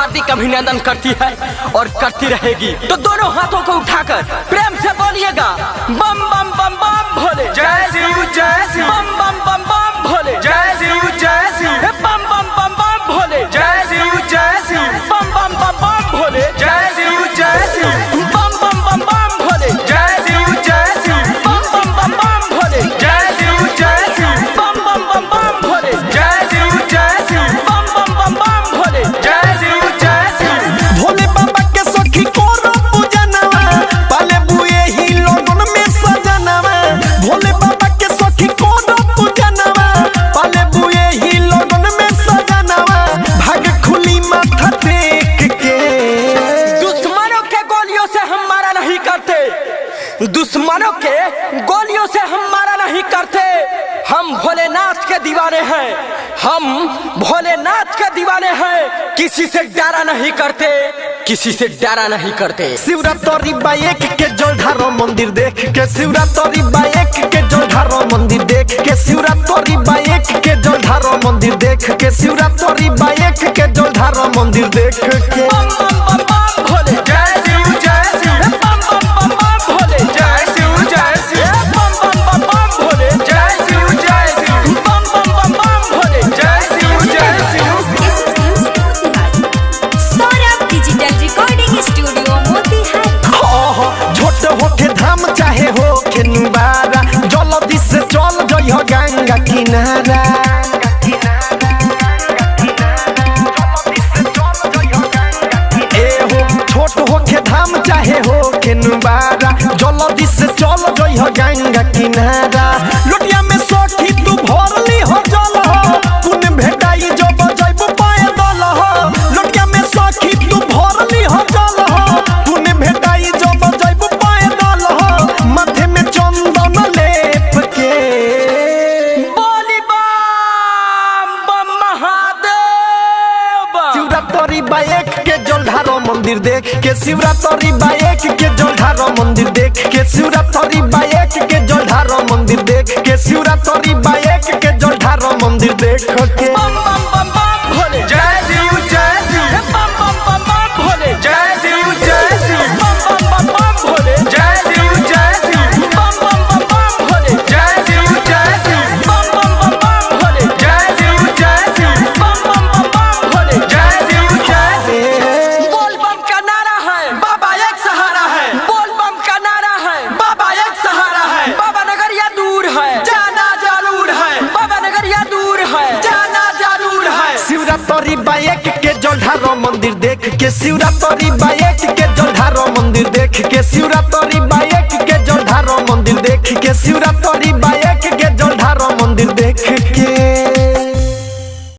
हार्दिक अभिनंदन करती है और करती रहेगी। तो दोनों हाथों को उठाकर प्रेम से बोलिएगा बम बम बम बम भोले, जय शिव जय शिव, बम बम बम बम भोले, जय शिव जय शिव, बम बम बम बम भोले, जय शिव जय शिव, बम बम बम बम भोले, जय शिव जय शिव, बम बम बम बम भोले, जय शिव जय शिव, बम बम बम बम भोले, जय शिव जय शिव, बम बम बम बम भोले, जय शिव जय शिव, बम बम बम बम भोले, जय शिव जय शिव। भोले बाबा के सखी कोरो पूजनवा, पाले बुए ही लोगन में सजनवा। भोले बाबा के सखी कोरो पूजनवा, पाले बुए ही लोगन में सजनवा। भाग खुली माथा टेक के, दुश्मनों के गोलियों से हम मारा नहीं करते, दुश्मनों के गोलियों से हम मारा नहीं करते। हम भोलेनाथ के दीवाने हैं, हम भोलेनाथ के दीवाने हैं। किसी से डरा नहीं करते, किसी से डरा नहीं करते। शिवरात्रि बाइक के जलधारो मंदिर देख के, शिवरात्रि बाइक के जलधारो मंदिर देख के, शिवरात्रि बाइक के जलधारो मंदिर देख के, शिवरात्रि बाइक के जलधारो मंदिर देख के। बम बम बम बम भोले, जय शिव जय शिव, बम बम बम बम भोले, जय शिव जय शिव, बम बम बम बम भोले, जय शिव जय शिव, बम बम बम बम भोले, जय शिव जय Shiv. Saurabh digital recording studio Motihari. छोट होके धाम चाहे हो के नुबारा, जल्दी से चल जइह गंगा किनारा। छोट होके धाम चाहे हो के नुबारा, जल्दी से चल जइह गंगा किनारा। लोटिया में सोठी तू भरली हो जल हो, पुण्य भेटाई जो बजैबू पैदल हो। लोटिया में सोठी तू भरली हो जल हो, पुण्य भेटाई जो बजैबू पैदल हो। माथे में चंदन लेप के, बोली बम बम महादेव। शिवरात्रि बाइक के जलधारो मंदिर देख के, शिवरात्रि बाइक के जलधारो मंदिर देख के, शिवरात्रि बाइक के जलधारो मंदिर देख के, शिवरात्रि बाइक के जलधारो मंदिर देख के। बम बम बम बम भोले, जय शिव जय शिव, बम बम बम बम भोले, जय शिव जय शिव, बम बम बम बम भोले, जय शिव जय शिव, बम बम बम बम भोले, जय शिव जय शिव, बम बम बम बम भोले, जय शिव जय शिव, बम बम बम बम भोले, जय शिव जय शिव। बोल बम का नारा है, बाबा एक सहारा है। बोल बम का नारा है, बाबा एक सहारा है। बाबा नगरिया दूर है, जाना जरूर है। बाबा नगरिया दूर है, जाना जरूर है। शिवरात्रि बाइक के जलधारो मंदिर देख के, शिवरात्रि बाइक के जलधारो मंदिर देख के, शिवरात्रि